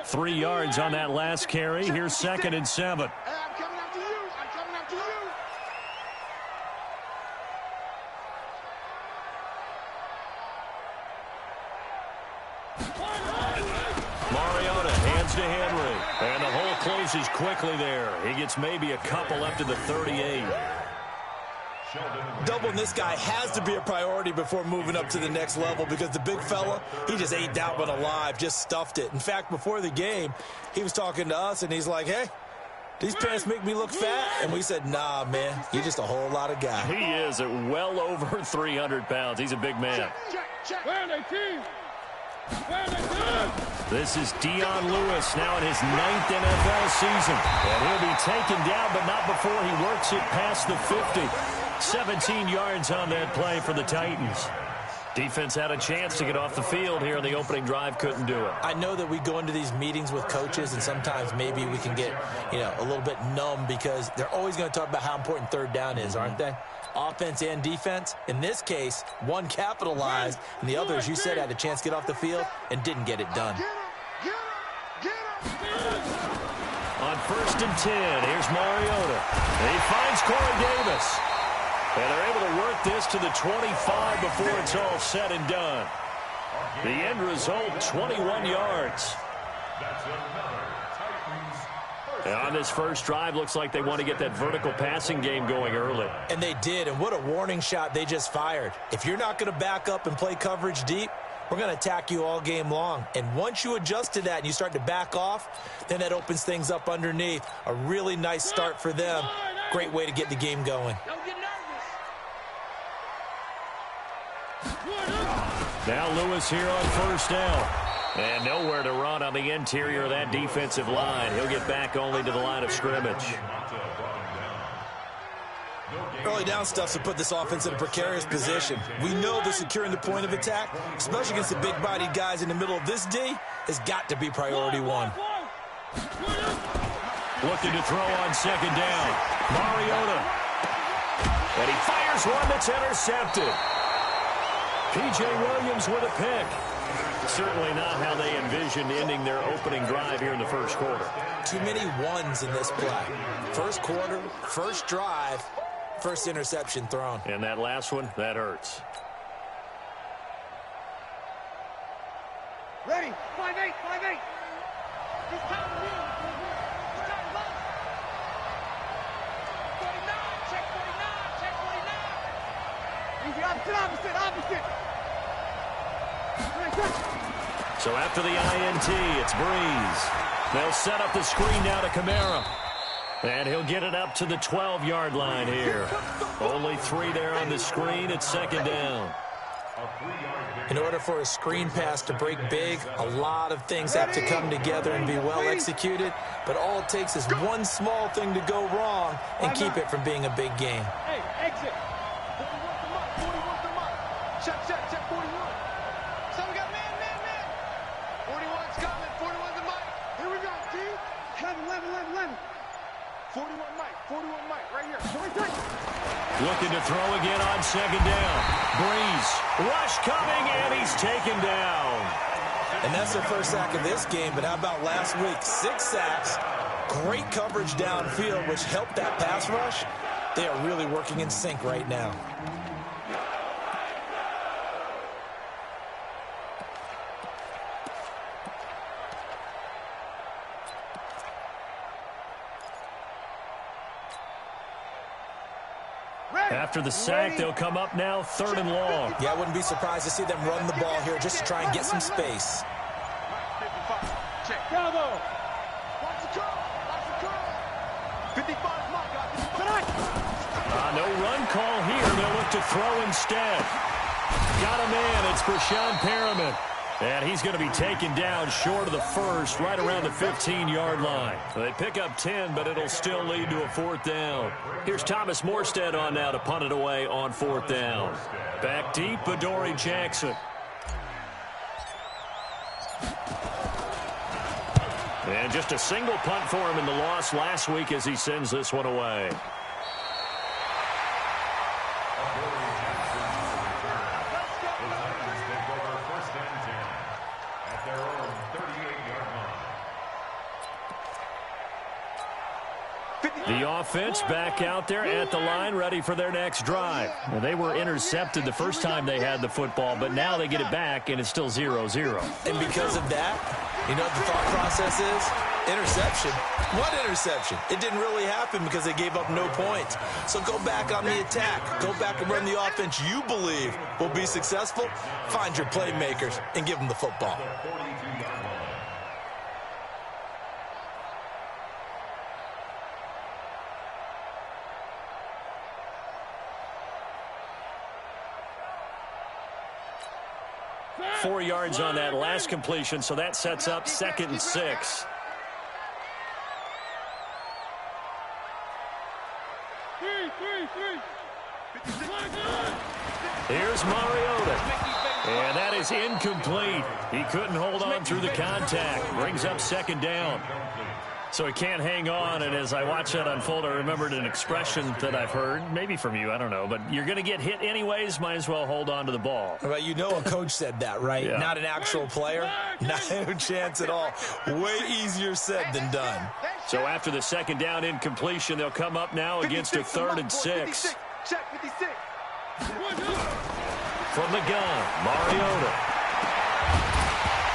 3 yards on that last carry. Here's 2nd and 7. I'm coming after you. I'm coming after you. Mariota hands to Henry. And the hole closes quickly there. He gets maybe a couple up to the 38. Doubling this guy has to be a priority before moving up to the next level because the big fella, he just ate that one alive, just stuffed it. In fact, before the game, he was talking to us, and he's like, hey, these pants make me look fat. And we said, nah, man, you're just a whole lot of guy. He is at well over 300 pounds. He's a big man. This is Dion Lewis now in his 9th NFL season. And he'll be taken down, but not before he works it past the 50. 17 yards on that play for the Titans. Defense had a chance to get off the field here in the opening drive, couldn't do it. I know that we go into these meetings with coaches, and sometimes maybe we can get, a little bit numb because they're always going to talk about how important 3rd down is, aren't they? Offense and defense. In this case, one capitalized, and the other, as you said, had a chance to get off the field and didn't get it done. On 1st and 10, here's Mariota. He finds Corey Davis. And they're able to work this to the 25 before it's all said and done. The end result, 21 yards. And on this first drive, looks like they want to get that vertical passing game going early. And they did, and what a warning shot they just fired. If you're not going to back up and play coverage deep, we're going to attack you all game long. And once you adjust to that and you start to back off, then that opens things up underneath. A really nice start for them. Great way to get the game going. Now Lewis here on 1st down. And nowhere to run on the interior of that defensive line. He'll get back only to the line of scrimmage. Early down stuff to put this offense in a precarious position. We know that securing the point of attack, especially against the big-bodied guys in the middle of this D, has got to be priority 1. Looking to throw on 2nd down. Mariota. And he fires one that's intercepted. P.J. Williams with a pick. Certainly not how they envisioned ending their opening drive here in the first quarter. Too many ones in this play. First quarter, first drive, first interception thrown. And that last one, that hurts. Ready? 5-8, 5-8. This time of year. 49, check 49, check 49. Easy, opposite. So after the INT, it's Breeze. They'll set up the screen now to Kamara. And he'll get it up to the 12-yard line here. Only 3 there on the screen. It's 2nd down. In order for a screen pass to break big, a lot of things have to come together and be well executed. But all it takes is one small thing to go wrong and keep it from being a big game. Hey, exit. 41's the mark. Check 41. So we got man. 41's coming. 41's the mic. Here we go, T. 11. 41 mic, right here. Looking to throw again on 2nd down. Breeze, rush coming, and he's taken down. And that's their first sack of this game, but how about last week? 6 sacks, great coverage downfield, which helped that pass rush. They are really working in sync right now. After the sack, they'll come up now 3rd and long. Yeah, I wouldn't be surprised to see them run the ball here just to try and get some space. Check. Bravo. Watch the curl. 55 mark. No run call here. They'll look to throw instead. Got a man. It's Brashon Perriman. And he's going to be taken down short of the first, right around the 15-yard line. They pick up 10, but it'll still lead to a 4th down. Here's Thomas Morstead on now to punt it away on 4th down. Back deep, Adoree Jackson. And just a single punt for him in the loss last week as he sends this one away. The offense back out there at the line, ready for their next drive. Well, they were intercepted the first time they had the football, but now they get it back, and it's still 0-0. And because of that, you know what the thought process is? Interception. What interception? It didn't really happen because they gave up no points. So go back on the attack. Go back and run the offense you believe will be successful. Find your playmakers and give them the football. Four yards on that last completion, so that sets up 2nd and 6. Here's Mariota. And that is incomplete. He couldn't hold on through the contact. Brings up 2nd down. So he can't hang on, and as I watch that unfold, I remembered an expression that I've heard, maybe from you, I don't know, but you're going to get hit anyways, might as well hold on to the ball. Well, you know a coach said that, right? Yeah. Not an actual player. No chance at all. Way easier said than done. So after the 2nd down incompletion, they'll come up now against a 3rd and 6. Check 56. From the gun, Mariota.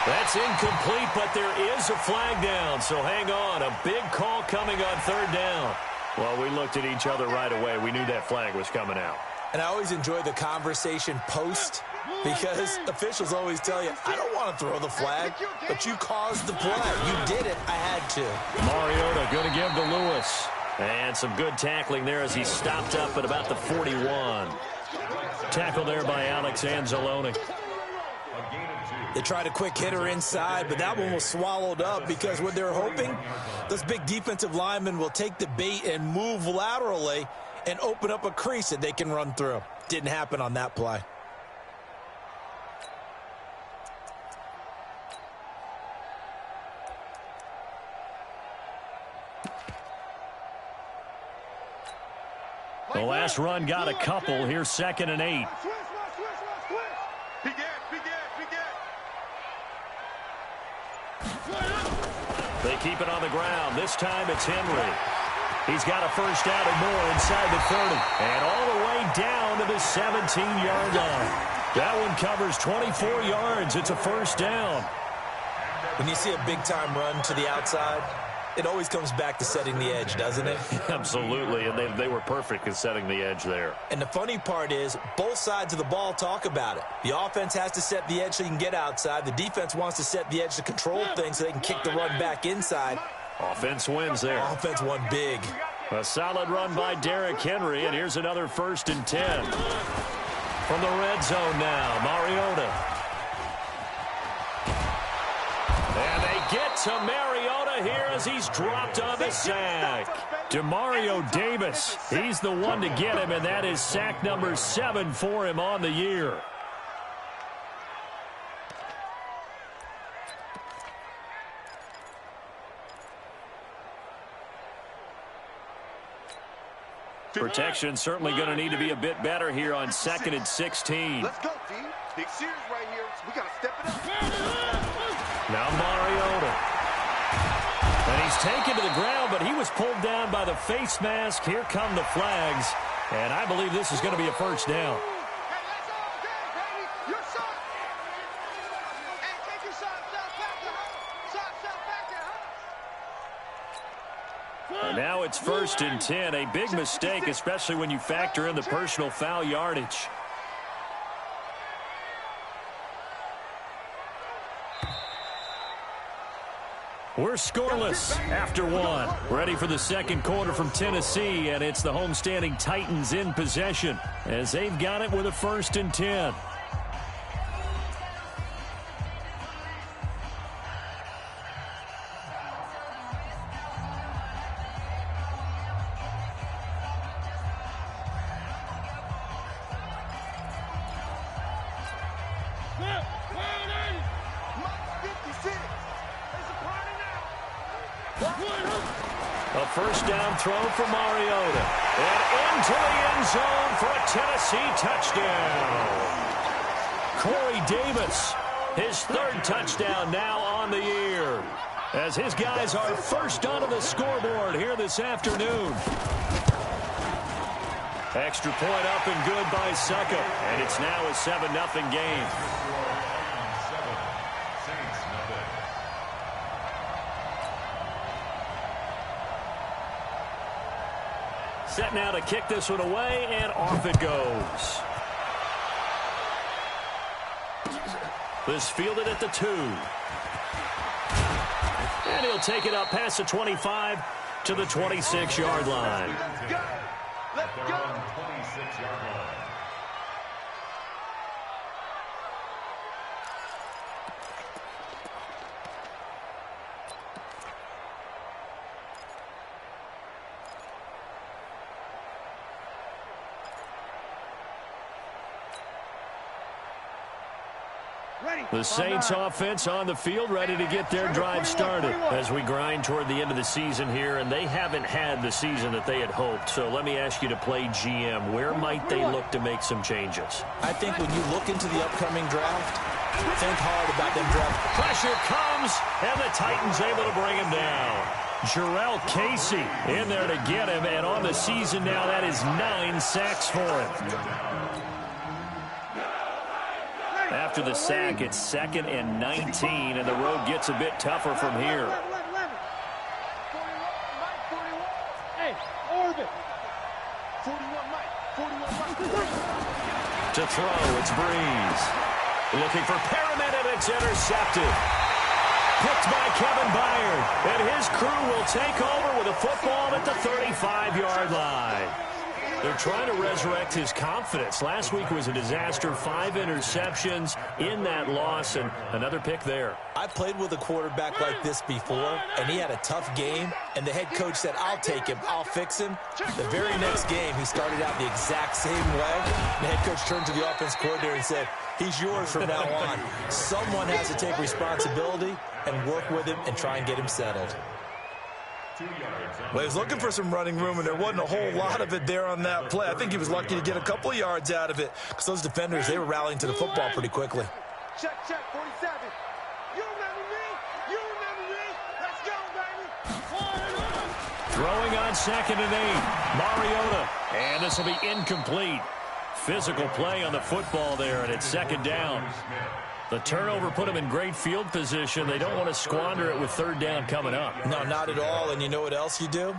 That's incomplete, but there is a flag down, so hang on. A big call coming on 3rd down. Well, we looked at each other right away. We knew that flag was coming out. And I always enjoy the conversation post because officials always tell you, I don't want to throw the flag, but you caused the play. You did it. I had to. Mariota going to give to Lewis. And some good tackling there as he stopped up at about the 41. Tackle there by Alex Anzalone. They tried a quick hitter inside, but that one was swallowed up because what they're hoping, those big defensive linemen will take the bait and move laterally and open up a crease that they can run through. Didn't happen on that play. The last run got a couple. Here's 2nd and 8. They keep it on the ground. This time it's Henry. He's got a 1st down and more inside the 30. And all the way down to the 17-yard line. That one covers 24 yards. It's a 1st down. When you see a big-time run to the outside, it always comes back to setting the edge, doesn't it? Absolutely, and they were perfect in setting the edge there. And the funny part is, both sides of the ball talk about it. The offense has to set the edge so you can get outside. The defense wants to set the edge to control things so they can kick the run back inside. Offense wins there. Offense won big. A solid run by Derrick Henry, and here's another 1st and 10. From the red zone now, Mariota. And they get to Mariota here as he's dropped on the sack. Demario Davis, he's the one to get him, and that is sack number 7 for him on the year. Protection certainly going to need to be a bit better here on 2nd and 16. Let's go, D. Big series right here. We got to step it up. Now Mariota. And he's taken to the ground, but he was pulled down by the face mask. Here come the flags. And I believe this is going to be a 1st down. Hey, that's all good, baby. Your shot. Hey, take your shot back to home. Shot back to home. And now it's 1st and 10. A big mistake, especially when you factor in the personal foul yardage. We're scoreless after 1. Ready for the 2nd quarter from Tennessee, and it's the homestanding Titans in possession as they've got it with a 1st and 10. A 1st down throw for Mariota. And into the end zone for a Tennessee touchdown. Corey Davis, his 3rd touchdown now on the year. as his guys are first onto the scoreboard here this afternoon. Extra point up and good by Suckup, and it's now a 7-0 game. Set now to kick this one away, and off it goes. This fielded at the 2. And he'll take it up past the 25 to the 26-yard line. Let's go. Let's go. 26-yard line. The Saints offense on the field, ready to get their drive started as we grind toward the end of the season here, and they haven't had the season that they had hoped. So let me ask you to play GM. Where might they look to make some changes? I think when you look into the upcoming draft, think hard about them draft. Pressure comes, and the Titans able to bring him down. Jarrell Casey in there to get him, and on the season now, that is 9 sacks for him. After the sack, it's 2nd and 19, and the road gets a bit tougher from here. Hey, Orbit. 41 Mike. 41 Mike. To throw, it's Breeze. Looking for Perriman, and it's intercepted. Picked by Kevin Byard, and his crew will take over with a football at the 35-yard line. They're trying to resurrect his confidence. Last week was a disaster, 5 interceptions in that loss, and another pick there. I played with a quarterback like this before, and he had a tough game, and the head coach said, I'll take him, I'll fix him. The very next game, he started out the exact same way. The head coach turned to the offense coordinator and said, he's yours from now on. Someone has to take responsibility and work with him and try and get him settled. Well, he was looking for some running room, and there wasn't a whole lot of it there on that play. I think he was lucky to get a couple of yards out of it because those defenders, they were rallying to the football pretty quickly. Check, 47. You remember me? You remember me? Let's go, baby. Throwing on 2nd and 8. Mariota. And this will be incomplete. Physical play on the football there, and it's 2nd down. The turnover put them in great field position. They don't want to squander it with 3rd down coming up. No, not at all. And you know what else you do?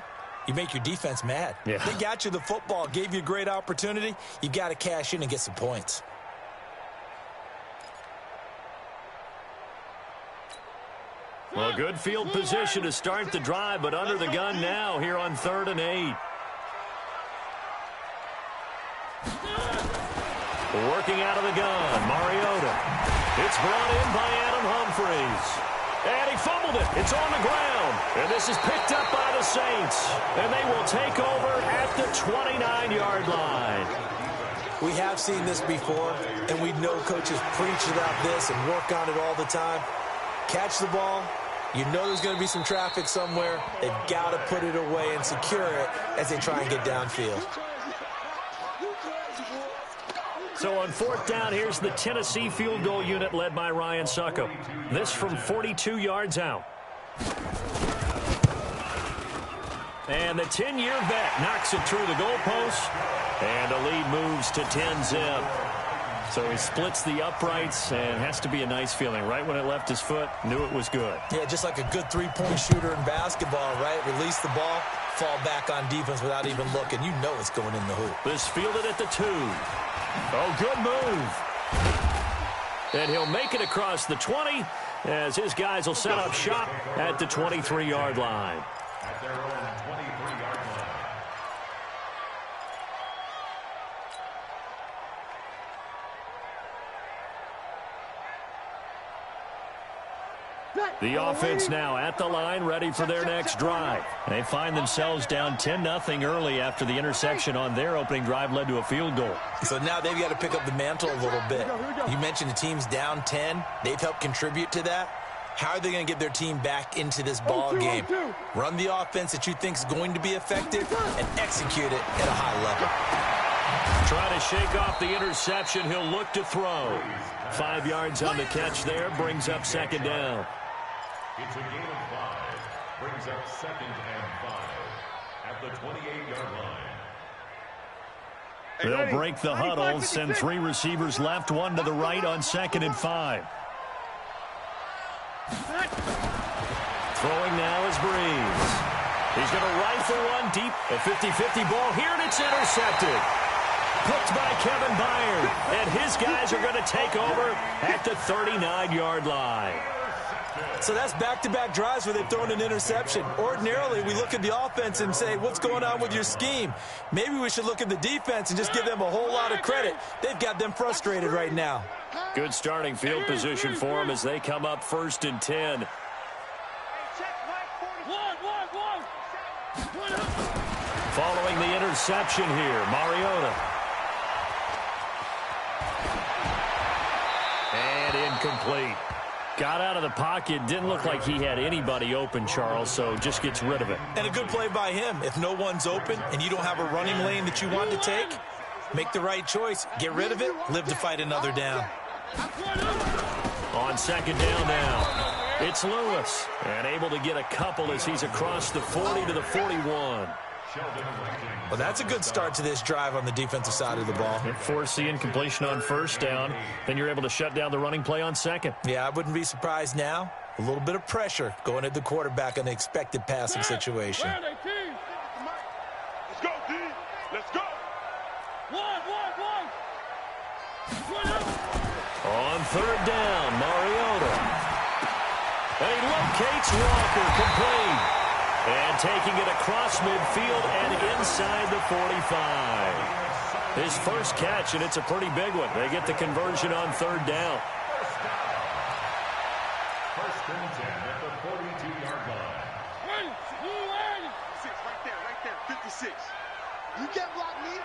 You make your defense mad. Yeah. They got you the football, gave you a great opportunity. You got to cash in and get some points. Well, good field position to start the drive, but under the gun now here on 3rd and 8. Working out of the gun, Mariota. It's brought in by Adam Humphries. And he fumbled it. It's on the ground. And this is picked up by the Saints. And they will take over at the 29-yard line. We have seen this before, and we know coaches preach about this and work on it all the time. Catch the ball. You know there's going to be some traffic somewhere. They've got to put it away and secure it as they try and get downfield. So on 4th down, here's the Tennessee field goal unit led by Ryan Suckup. This from 42 yards out. And the 10-year vet knocks it through the goalpost. And the lead moves to 10-zip. So he splits the uprights, and has to be a nice feeling. Right when it left his foot, knew it was good. Yeah, just like a good three-point shooter in basketball, right? Release the ball, fall back on defense without even looking. You know it's going in the hoop. This fielded at the 2. Oh, good move. And he'll make it across the 20 as his guys will set up shop at the 23-yard line. At their own 23-yard line. The offense now at the line, ready for their next drive. They find themselves down 10-0 early after the interception on their opening drive led to a field goal. So now they've got to pick up the mantle a little bit. You mentioned the team's down 10. They've helped contribute to that. How are they going to get their team back into this ball game? Run the offense that you think is going to be effective and execute it at a high level. Trying to shake off the interception. He'll look to throw. 5 yards on the catch there. Brings up 2nd down. It's a gain of 5. Brings up 2nd and 5 at the 28-yard line. They'll break the huddle, send 3 receivers left, 1 to the right on 2nd and 5. Throwing now is Breeze. He's going to rifle one deep. A 50-50 ball here, and it's intercepted. Picked by Kevin Byard, and his guys are going to take over at the 39-yard line. So that's back-to-back drives where they've thrown an interception. Ordinarily, we look at the offense and say, what's going on with your scheme? Maybe we should look at the defense and just give them a whole lot of credit. They've got them frustrated right now. Good starting field position for them as they come up 1st and 10. Following the interception here, Mariota. And incomplete. Got out of the pocket. Didn't look like he had anybody open, Charles, so just gets rid of it. And a good play by him. If no one's open and you don't have a running lane that you want to take, make the right choice. Get rid of it. Live to fight another down. On 2nd down now, it's Lewis. And able to get a couple as he's across the 40 to the 41. Well, that's a good start to this drive on the defensive side of the ball. Force the incompletion on 1st down. Then you're able to shut down the running play on 2nd. Yeah, I wouldn't be surprised now. A little bit of pressure going at the quarterback in the expected passing situation. Let's go, D. Let's go. One. On 3rd down, Mariota. And he locates Walker, complete. And taking it across midfield and inside the 45. His first catch, and it's a pretty big one. They get the conversion on 3rd down. 1st and 10 at the 42-yard line. Right there. 56. You can't block me.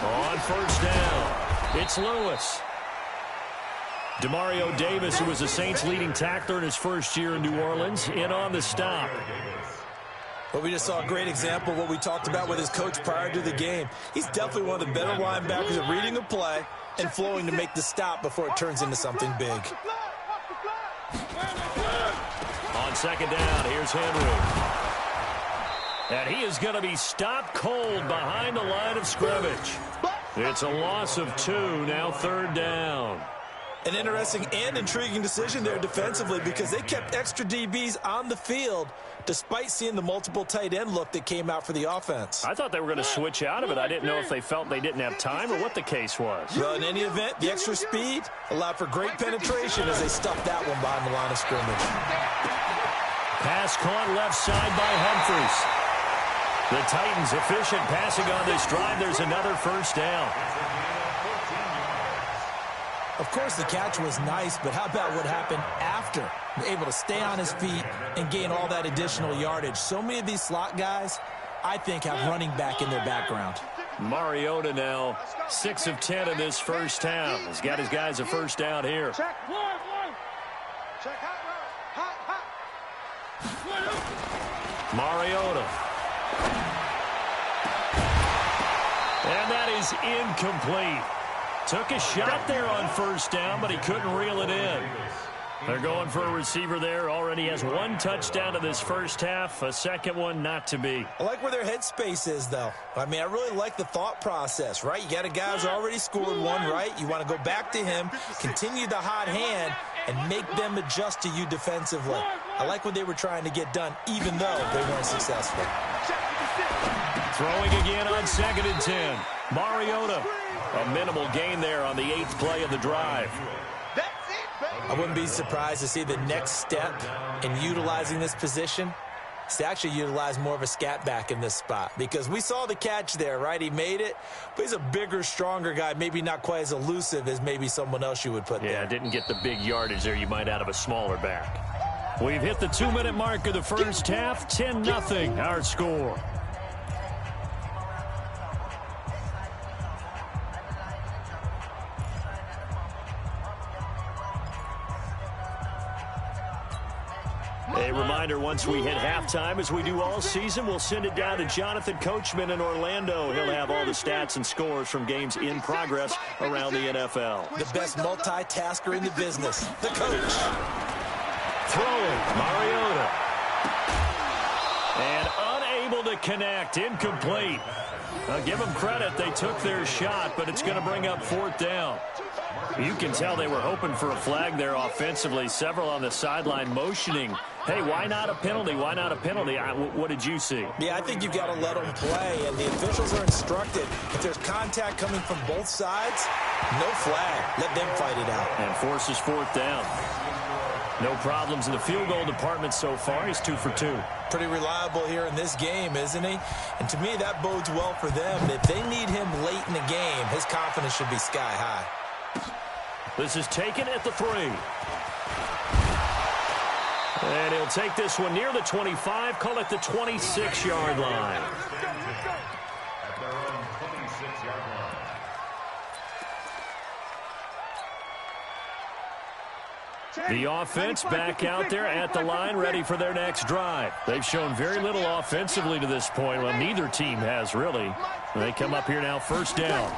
On 1st down, it's Lewis. Demario Davis, who was the Saints' leading tackler in his first year in New Orleans, in on the stop. Well, we just saw a great example of what we talked about with his coach prior to the game. He's definitely one of the better linebackers at reading a play and flowing to make the stop before it turns into something big. On 2nd down, here's Henry. And he is going to be stopped cold behind the line of scrimmage. It's a loss of 2, now 3rd down. An interesting and intriguing decision there defensively because they kept extra DBs on the field despite seeing the multiple tight end look that came out for the offense. I thought they were going to switch out of it. I didn't know if they felt they didn't have time or what the case was. Well, in any event, the extra speed allowed for great penetration as they stuffed that one behind the line of scrimmage. Pass caught left side by Humphries. The Titans efficient passing on this drive. There's another 1st down. Of course, the catch was nice, but how about what happened after? Able to stay on his feet and gain all that additional yardage. So many of these slot guys, I think, have running back in their background. Mariota now 6 of 10 in this first half. He's got his guys a 1st down here. Check. Check hot. Mariota. And that is incomplete. Took a shot there on 1st down, but he couldn't reel it in. They're going for a receiver there. Already has 1 touchdown in this first half. A second one not to be. I like where their headspace is, though. I mean, I really like the thought process, right? You got a guy who's already scored 1, right? You want to go back to him, continue the hot hand, and make them adjust to you defensively. I like what they were trying to get done, even though they weren't successful. Throwing again on 2nd and 10. Mariota. A minimal gain there on the 8th play of the drive. I wouldn't be surprised to see the next step in utilizing this position is to actually utilize more of a scat back in this spot. Because we saw the catch there, right? He made it, but he's a bigger, stronger guy, maybe not quite as elusive as maybe someone else you would put there. Yeah, didn't get the big yardage there you might out of a smaller back. We've hit the 2-minute mark of the first half. 10-0 our score. A reminder, once we hit halftime, as we do all season, we'll send it down to Jonathan Coachman in Orlando. He'll have all the stats and scores from games in progress around the NFL. The best multitasker in the business, the coach. throwing. Mariota. And unable to connect. Incomplete. Give them credit. They took their shot, but it's going to bring up 4th down. You can tell they were hoping for a flag there offensively. Several on the sideline motioning. Hey, why not a penalty? Why not a penalty? What did you see? Yeah, I think you've got to let them play, and the officials are instructed. If there's contact coming from both sides, no flag. Let them fight it out. And forces 4th down. No problems in the field goal department so far. He's 2 for 2. Pretty reliable here in this game, isn't he? And to me, that bodes well for them. If they need him late in the game, his confidence should be sky high. This is taken at the 3. And he'll take this one near the 25, call it the 26-yard line. At their own 26-yard line. The offense back out there at the line, ready for their next drive. They've shown very little offensively to this point. Well, neither team has, really. They come up here now, 1st down.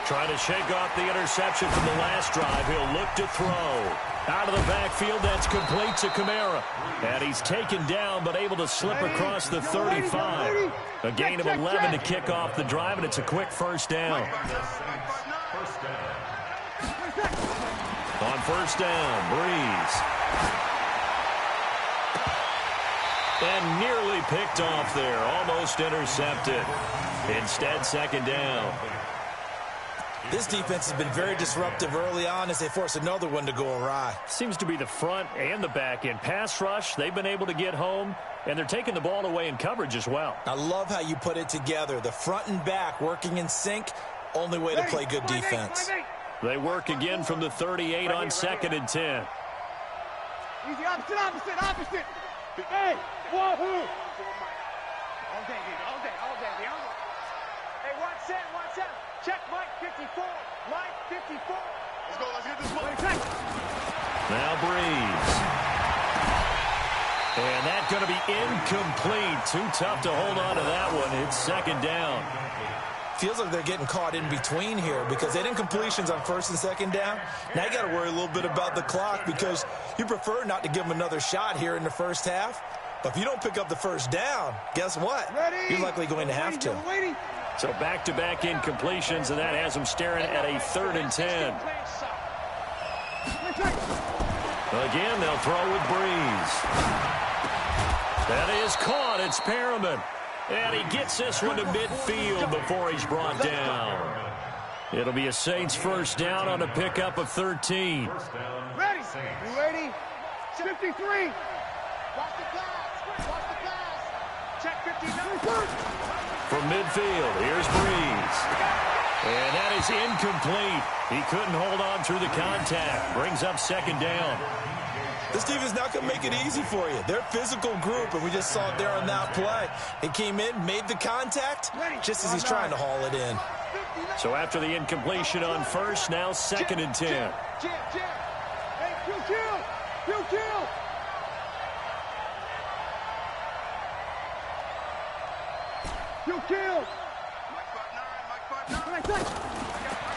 Trying to shake off the interception from the last drive. He'll look to throw. Out of the backfield, that's complete to Kamara. And he's taken down, but able to slip across the 35. A gain of 11 to kick off the drive, and it's a quick 1st down. On 1st down, Breeze. And nearly picked off there. Almost intercepted. Instead, 2nd down. This defense has been very disruptive early on as they force another one to go awry. Seems to be the front and the back end. Pass rush, they've been able to get home, and they're taking the ball away in coverage as well. I love how you put it together. The front and back working in sync, only way to play good defense. They work again from the 38 on 2nd and 10. Easy, opposite. Hey, wahoo! All day, baby, all day. Hey, watch out. Check Mike 54. Mike 54. Let's go. Let's get this one. Now Breeze. And that's going to be incomplete. Too tough to hold on to that one. It's 2nd down. Feels like they're getting caught in between here because they didn't completions on 1st and 2nd down. Now you got to worry a little bit about the clock because you prefer not to give them another shot here in the 1st half. But if you don't pick up the 1st down, guess what? You're likely going to have to. So back-to-back incompletions, and that has them staring at a 3rd and 10. Again, they'll throw with Breeze. That is caught. It's Perriman. And he gets this one to midfield before he's brought down. It'll be a Saints 1st down on a pickup of 13. Ready? You ready? 53. Watch the pass. Check 59. From midfield, here's Breeze. And that is incomplete. He couldn't hold on through the contact. Brings up 2nd down. This team is not going to make it easy for you. They're a physical group, and we just saw it there on that play. He came in, made the contact, just as he's trying to haul it in. So after the incompletion on 1st, now 2nd and 10. Hey, kill.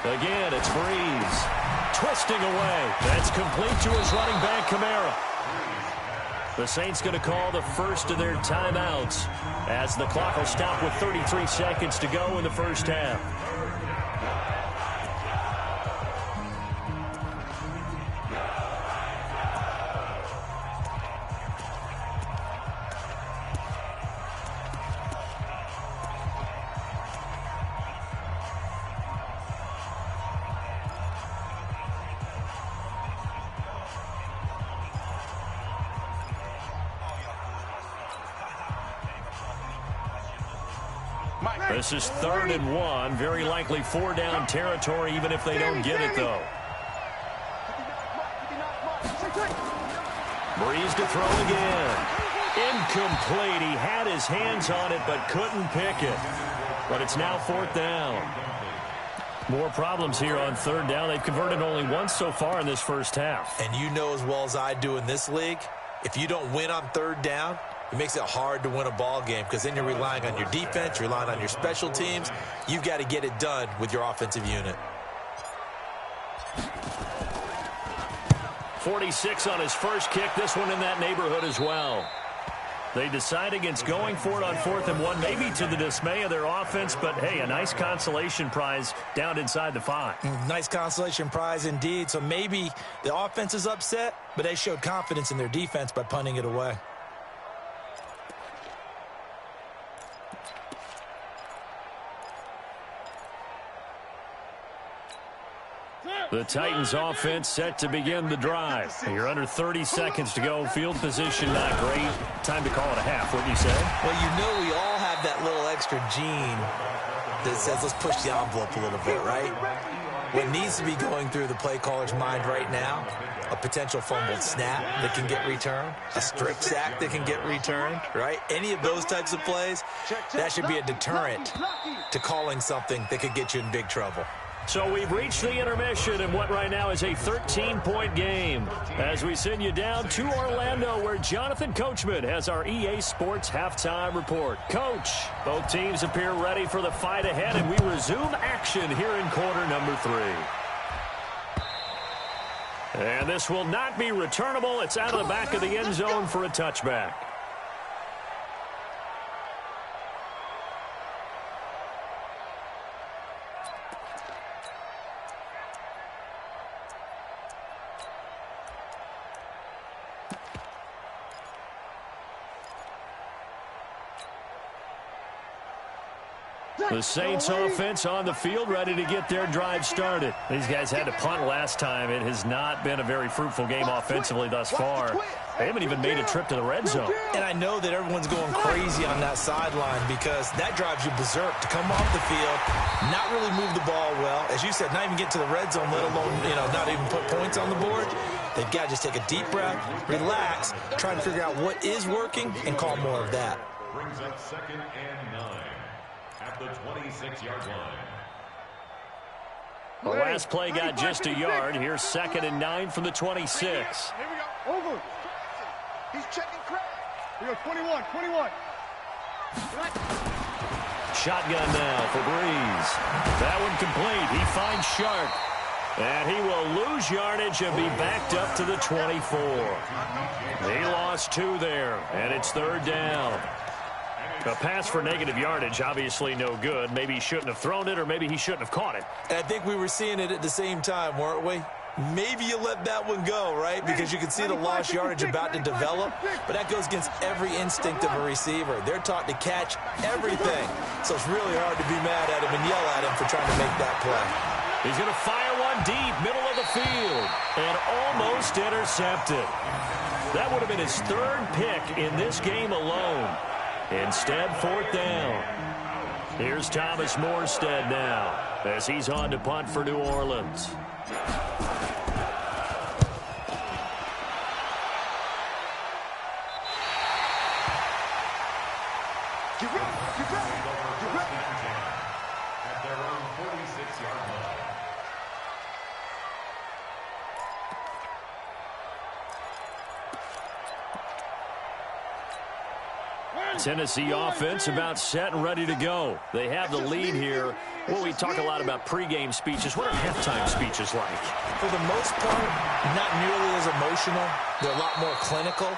Again, it's Breeze. Twisting away. That's complete to his running back, Kamara. The Saints going to call the first of their timeouts as the clock will stop with 33 seconds to go in the 1st half. This is 3rd and 1. Very likely 4-down territory, even if they don't get it, though. Breeze to throw again. Incomplete. He had his hands on it, but couldn't pick it. But it's now 4th down. More problems here on 3rd down. They've converted only once so far in this 1st half. And you know as well as I do in this league, if you don't win on 3rd down, it makes it hard to win a ball game because then you're relying on your defense, you're relying on your special teams. You've got to get it done with your offensive unit. 46 on his first kick. This one in that neighborhood as well. They decide against going for it on 4th and 1, maybe to the dismay of their offense, but, hey, a nice consolation prize down inside the 5. Nice consolation prize indeed. So maybe the offense is upset, but they showed confidence in their defense by punting it away. The Titans offense set to begin the drive. You're under 30 seconds to go. Field position not great. Time to call it a half, wouldn't you say? Well, you know we all have that little extra gene that says let's push the envelope a little bit, right? What needs to be going through the play caller's mind right now, a potential fumbled snap that can get returned, a strip sack that can get returned, right? Any of those types of plays, that should be a deterrent to calling something that could get you in big trouble. So we've reached the intermission in what right now is a 13-point game as we send you down to Orlando where Jonathan Coachman has our EA Sports halftime report. Coach, both teams appear ready for the fight ahead, and we resume action here in quarter number 3. And this will not be returnable. It's out of the back of the end zone for a touchback. The Saints offense on the field, ready to get their drive started. These guys had to punt last time. It has not been a very fruitful game offensively thus far. They haven't even made a trip to the red zone. And I know that everyone's going crazy on that sideline because that drives you berserk to come off the field, not really move the ball well. As you said, not even get to the red zone, let alone, not even put points on the board. They've got to just take a deep breath, relax, try to figure out what is working, and call more of that. Brings up 2nd and 9 at the 26-yard line. The last play got just a yard. Here's 2nd and 9 from the 26. Here we go. Over. He's checking Craig. Here we go. 21. Shotgun now for Breeze. That one complete. He finds Sharp. And he will lose yardage and be backed up to the 24. He lost 2 there, and it's 3rd down. A pass for negative yardage, obviously no good. Maybe he shouldn't have thrown it, or maybe he shouldn't have caught it. And I think we were seeing it at the same time, weren't we? Maybe you let that one go, right? Because you can see the lost yardage about to develop, but that goes against every instinct of a receiver. They're taught to catch everything, so it's really hard to be mad at him and yell at him for trying to make that play. He's going to fire one deep, middle of the field, and almost intercepted. That would have been his 3rd pick in this game alone. Instead, 4th down. Here's Thomas Morstead now as he's on to punt for New Orleans. Get ready. At their own 46-yard line. Tennessee offense about set and ready to go. They have the lead here. Well, we talk a lot about pregame speeches. What are halftime speeches like? For the most part, not nearly as emotional. They're a lot more clinical.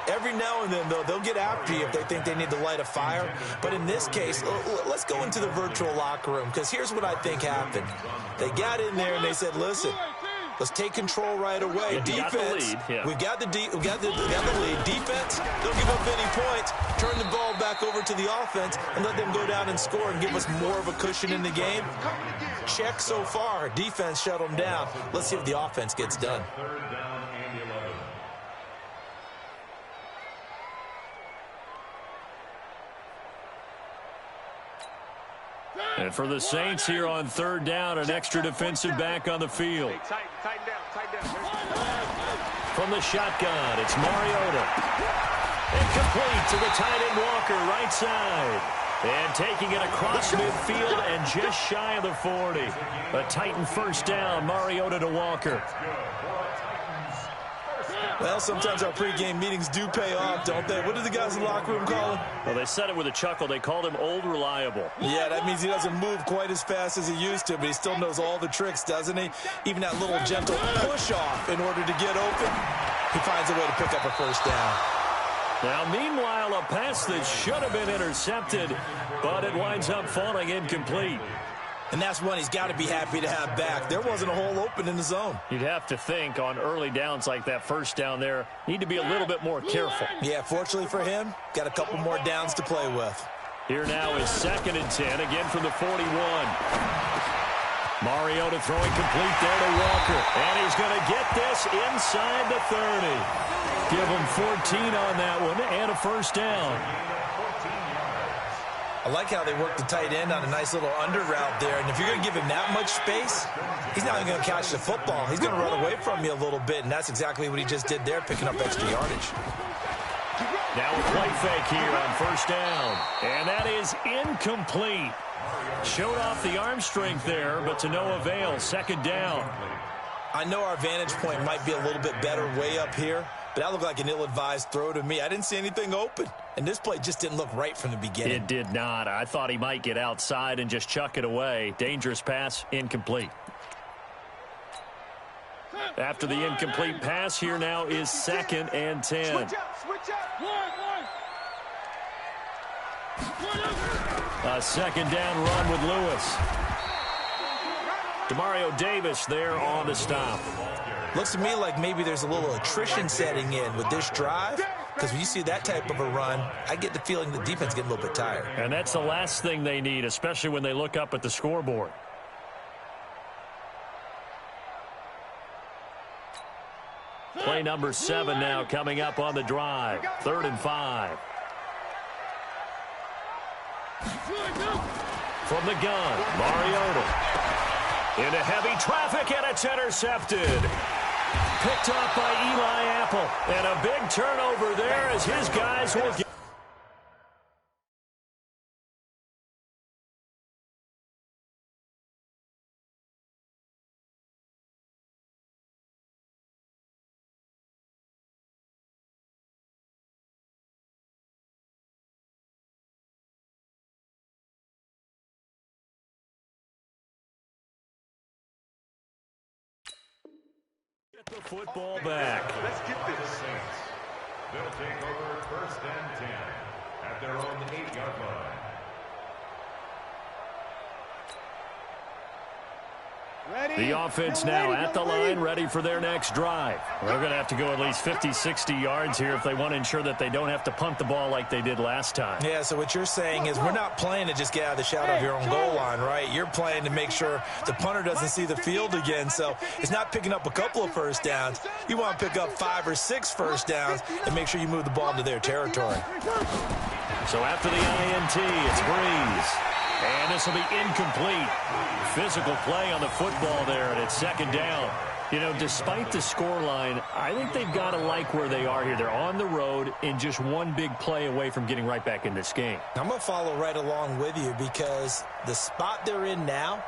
Every now and then, though, they'll get after you if they think they need to light a fire. But in this case, let's go into the virtual locker room, because here's what I think happened. They got in there and they said, listen, let's take control right away. Defense, we've got the lead. Defense, don't give up any points. Turn the ball back over to the offense and let them go down and score and give us more of a cushion in the game. Check so far. Defense shut them down. Let's see if the offense gets done. 3rd down and 11. And for the Saints here on 3rd down, an extra defensive back on the field. Tighten down. From the shotgun, it's Mariota. Incomplete to the tight end Walker, right side. And taking it across midfield and just shy of the 40. A Titan 1st down, Mariota to Walker. Well, sometimes our pregame meetings do pay off, don't they? What do the guys in the locker room call him? Well, they said it with a chuckle. They called him Old Reliable. Yeah, that means he doesn't move quite as fast as he used to, but he still knows all the tricks, doesn't he? Even that little gentle push-off in order to get open, he finds a way to pick up a first down. Now, meanwhile, a pass that should have been intercepted, but it winds up falling incomplete. And that's one he's got to be happy to have back. There wasn't a hole open in the zone. You'd have to think on early downs like that first down there, need to be a little bit more careful. Yeah, fortunately for him, got a couple more downs to play with. Here now is 2nd and 10, again from the 41. Mariota throwing complete there to Walker. And he's going to get this inside the 30. Give him 14 on that one and a first down. I like how they work the tight end on a nice little under route there. And if you're going to give him that much space, he's not even going to catch the football. He's going to run away from you a little bit, and that's exactly what he just did there, picking up extra yardage. Now a play fake here on first down. And that is incomplete. Showed off the arm strength there, but to no avail. 2nd down. I know our vantage point might be a little bit better way up here, but that looked like an ill-advised throw to me. I didn't see anything open, and this play just didn't look right from the beginning. It did not. I thought he might get outside and just chuck it away. Dangerous pass, incomplete. After the incomplete pass, here now is 2nd and 10. Switch up. A 2nd down run with Lewis. Demario Davis there on the stop. Looks to me like maybe there's a little attrition setting in with this drive, because when you see that type of a run, I get the feeling the defense getting a little bit tired. And that's the last thing they need, especially when they look up at the scoreboard. Play number 7 now coming up on the drive. 3rd and 5. From the gun, Mariota. Into heavy traffic, and it's intercepted. Picked up by Eli Apple. And a big turnover there as his guys will get. The football back. Let's get this. Saints. They'll take over 1st and 10 at their own 8-yard line. The offense now at the line, ready for their next drive. They're going to have to go at least 50, 60 yards here if they want to ensure that they don't have to punt the ball like they did last time. Yeah, so what you're saying is we're not playing to just get out of the shadow of your own goal line, right? You're playing to make sure the punter doesn't see the field again. So it's not picking up a couple of first downs. You want to pick up 5 or 6 first downs and make sure you move the ball into their territory. So after the INT, it's Breeze. And this will be incomplete. Physical play on the football there, and it's 2nd down. You know, despite the scoreline, I think they've got to like where they are here. They're on the road and just one big play away from getting right back in this game. I'm going to follow right along with you because the spot they're in now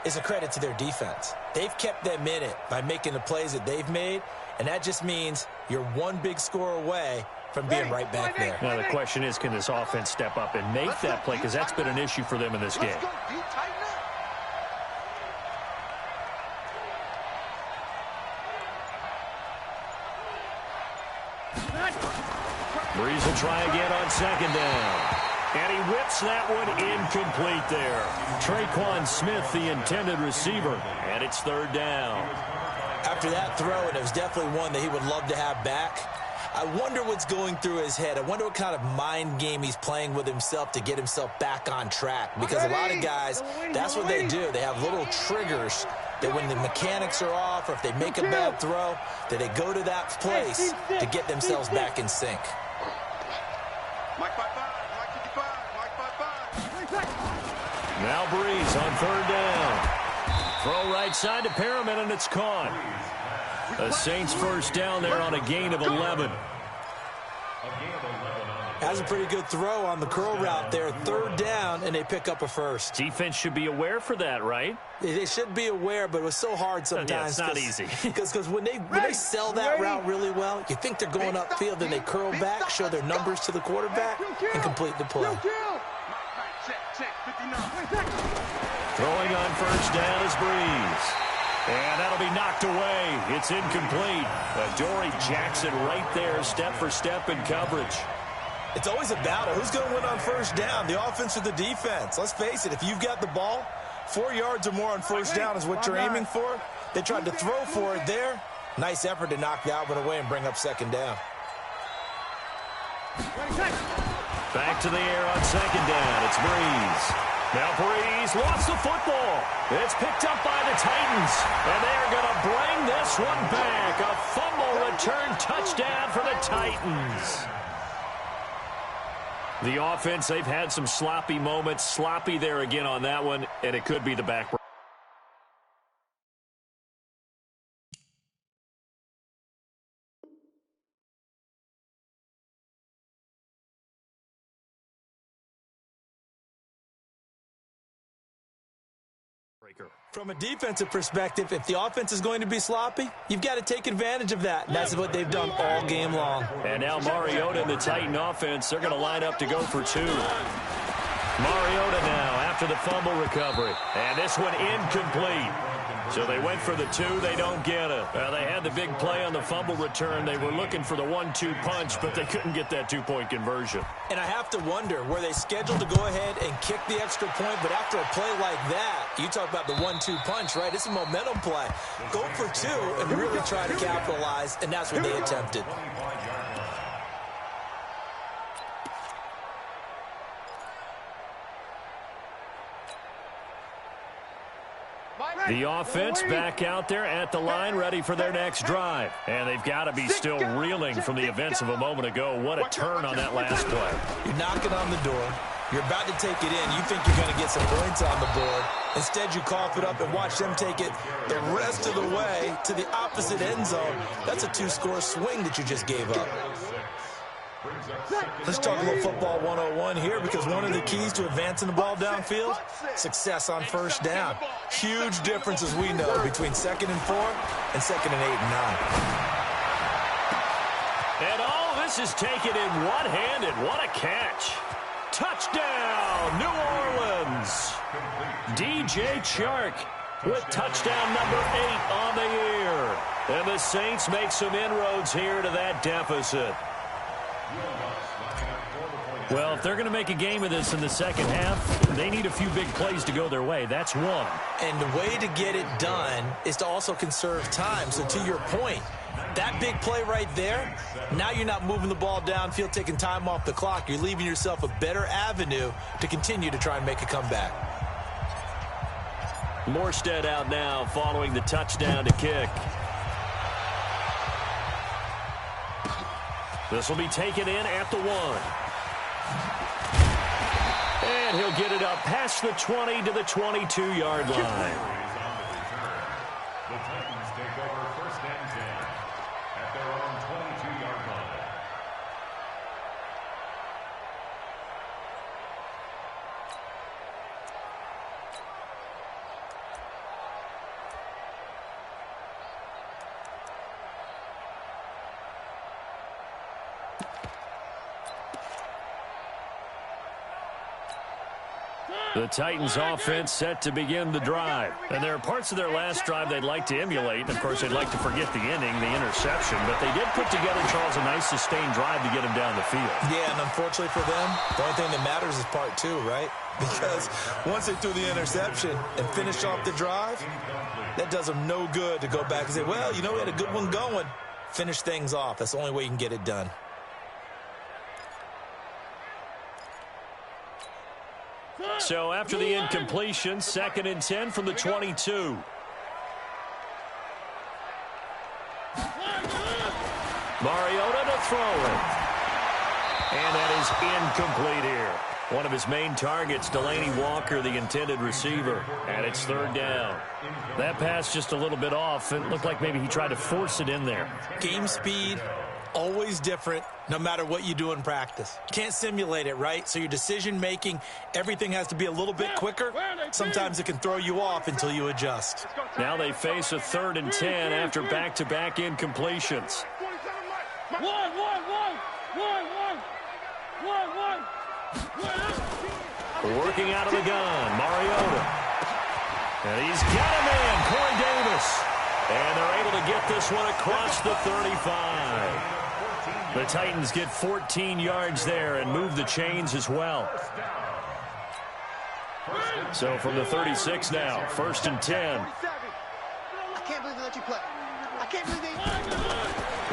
is a credit to their defense. They've kept them in it by making the plays that they've made, and that just means you're one big score away from being right back there. Now, the question is, can this offense step up and make that play? Because that's been an issue for them in this game. Breeze will try again on 2nd down. And he whips that one incomplete there. Traquan Smith, the intended receiver. And it's 3rd down. After that throw, and it was definitely one that he would love to have back, I wonder what's going through his head. I wonder what kind of mind game he's playing with himself to get himself back on track. Because a lot of guys, that's what they do. They have little triggers that when the mechanics are off or if they make a bad throw, that they go to that place to get themselves back in sync. Mike 5-5, Mike 55, Mike 5-5. Now Breeze on 3rd down. Throw right side to Perriman, and it's caught. The Saints first down there on a gain of 11. A gain of 11 on the That's a pretty good throw on the curl route there. 3rd down, and they pick up a first. Defense should be aware for that, right? They should be aware, but it was so hard sometimes. Yeah, it's not easy. Because when they sell that route really well, you think they're going upfield, then they curl back, show their numbers to the quarterback, and complete the play. Throwing on 1st down is Breeze. And that'll be knocked away. It's incomplete. Dory Jackson right there, step for step in coverage. It's always a battle. Who's going to win on 1st down, the offense or the defense? Let's face it, if you've got the ball, 4 yards or more on 1st down is what you're aiming for. They tried to throw for it there. Nice effort to knock that one away and bring up 2nd down. Back to the air on 2nd down. It's Breeze. Now Breeze lost the football. It's picked up by the Titans. And they're going to bring this one back. A fumble return touchdown for the Titans. The offense, they've had some sloppy moments. Sloppy there again on that one, and it could be the back. From a defensive perspective, if the offense is going to be sloppy, you've got to take advantage of that. And that's what they've done all game long. And now Mariota and the Titan offense, they're going to line up to go for 2. Mariota now after the fumble recovery. And this one incomplete. So they went for the 2. They don't get it. They had the big play on the fumble return. They were looking for the 1-2 punch, but they couldn't get that 2-point conversion. And I have to wonder, were they scheduled to go ahead and kick the extra point? But after a play like that, you talk about the 1-2 punch, right? It's a momentum play. Go for 2 and really try to capitalize, and that's what they attempted. The offense back out there at the line, ready for their next drive. And they've got to be still reeling from the events of a moment ago. What a turn on that last play. You're knocking on the door. You're about to take it in. You think you're going to get some points on the board. Instead, you cough it up and watch them take it the rest of the way to the opposite end zone. That's a 2-score swing that you just gave up. Let's talk a little football 101 here, because one of the keys to advancing the ball downfield, success on 1st down. Huge difference, as we know, between 2nd and 4 and 2nd and 8 and 9. And all this is taken in one-handed. What a catch. Touchdown, New Orleans. DJ Chark with touchdown number 8 on the year. And the Saints make some inroads here to that deficit. Well, if they're going to make a game of this in the second half, they need a few big plays to go their way. That's one. And the way to get it done is to also conserve time. So to your point, that big play right there, now you're not moving the ball downfield, taking time off the clock. You're leaving yourself a better avenue to continue to try and make a comeback. Morstead out now following the touchdown to kick. This will be taken in at the 1. And he'll get it up past the 20 to the 22-yard line. The Titans take over 1st and 10 at their own 22-yard line. The Titans offense set to begin the drive. And there are parts of their last drive they'd like to emulate. And, of course, they'd like to forget the inning, the interception. But they did put together, Charles, a nice sustained drive to get him down the field. Yeah, and unfortunately for them, the only thing that matters is part 2, right? Because once they threw the interception and finished off the drive, that does them no good to go back and say, well, you know, we had a good one going. Finish things off. That's the only way you can get it done. So after the incompletion, 2nd and 10 from the 22. Mariota to throw it. And that is incomplete here. One of his main targets, Delaney Walker, the intended receiver. And it's 3rd down. That pass just a little bit off. It looked like maybe he tried to force it in there. Game speed, always different no matter what you do in practice. Can't simulate it, right? So your decision-making, everything has to be a little bit quicker. Sometimes it can throw you off until you adjust. Now they face a 3rd and 10 after back-to-back incompletions. Working out of the gun, Mariota. And he's got a man, Corey Davis. And they're able to get this one across the 35. The Titans get 14 yards there and move the chains as well. So from the 36 now, 1st and 10. I can't believe they let you play. I can't believe they...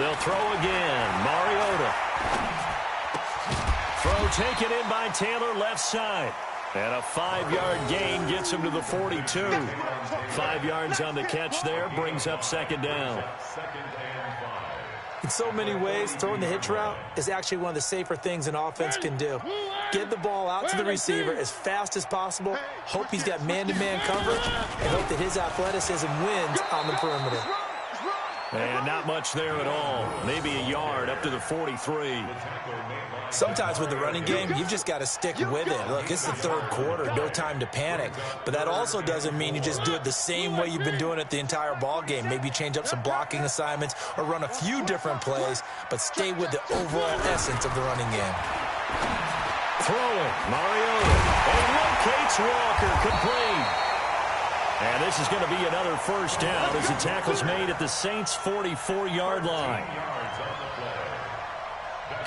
They'll throw again, Mariota. Throw taken in by Taylor, left side. And a 5-yard gain gets him to the 42. 5 yards on the catch there, brings up 2nd down. In so many ways, throwing the hitch route is actually one of the safer things an offense can do. Get the ball out to the receiver as fast as possible, hope he's got man-to-man coverage, and hope that his athleticism wins on the perimeter. And not much there at all. Maybe a yard up to the 43. Sometimes with the running game, you've just got to stick with it. Look, it's the 3rd quarter, no time to panic. But that also doesn't mean you just do it the same way you've been doing it the entire ball game. Maybe change up some blocking assignments or run a few different plays, but stay with the overall essence of the running game. Throwing, Mariota. And locates Walker, complete. And this is going to be another 1st down as the tackle's made at the Saints' 44-yard line.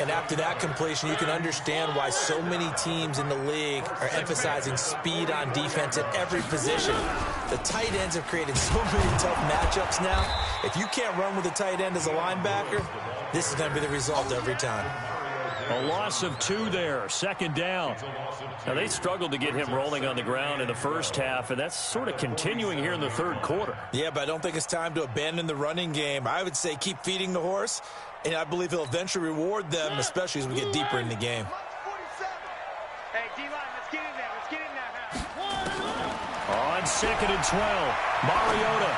And after that completion, you can understand why so many teams in the league are emphasizing speed on defense at every position. The tight ends have created so many tough matchups now. If you can't run with a tight end as a linebacker, this is going to be the result every time. A loss of 2 there, 2nd down. Now, they struggled to get him rolling on the ground in the first half, and that's sort of continuing here in the 3rd quarter. Yeah, but I don't think it's time to abandon the running game. I would say keep feeding the horse, and I believe he'll eventually reward them, especially as we get deeper in the game. Hey, D-line, let's get in there. Let's get in there. On 2nd and 12, Mariota.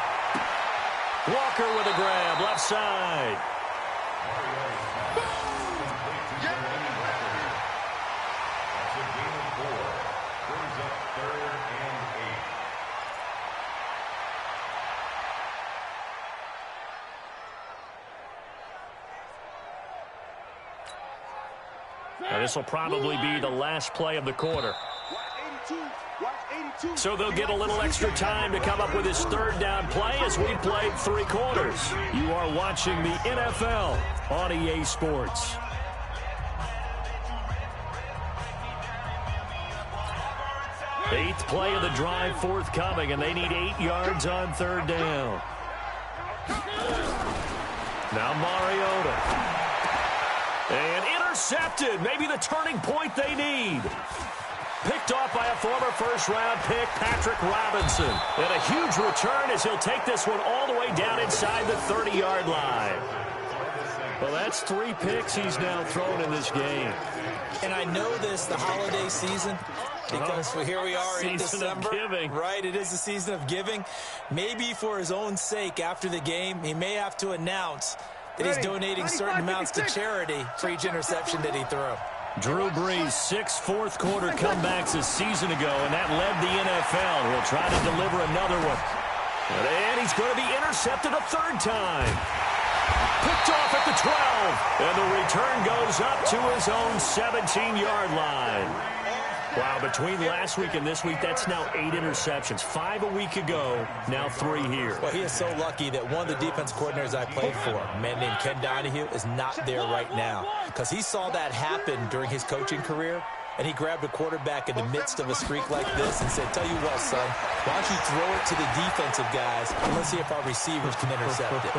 Walker with a grab, left side. Now, this will probably be the last play of the quarter. So they'll get a little extra time to come up with his 3rd down play as we played 3 quarters. You are watching the NFL on EA Sports. Eighth play of the drive forthcoming, and they need 8 yards on 3rd down. Now Mariota. And intercepted. Maybe the turning point they need. Picked off by a former first-round pick, Patrick Robinson. And a huge return as he'll take this one all the way down inside the 30-yard line. Well, that's 3 picks he's now thrown in this game. And I know this, the holiday season, because here we are in December. Season of giving. Right, it is the season of giving. Maybe for his own sake, after the game, he may have to announce that he's donating certain amounts to charity for each interception that he threw. Drew Brees, 6 fourth-quarter comebacks a season ago, and that led the NFL. He'll try to deliver another one. And he's going to be intercepted a 3rd time. Picked off at the 12. And the return goes up to his own 17-yard line. Wow, between last week and this week, that's now 8 interceptions. 5 a week ago, now 3 here. Well, he is so lucky that one of the defense coordinators I played for, a man named Ken Donahue, is not there right now. Because he saw that happen during his coaching career, and he grabbed a quarterback in the midst of a streak like this and said, tell you what, son, why don't you throw it to the defensive guys, and let's see if our receivers can intercept it.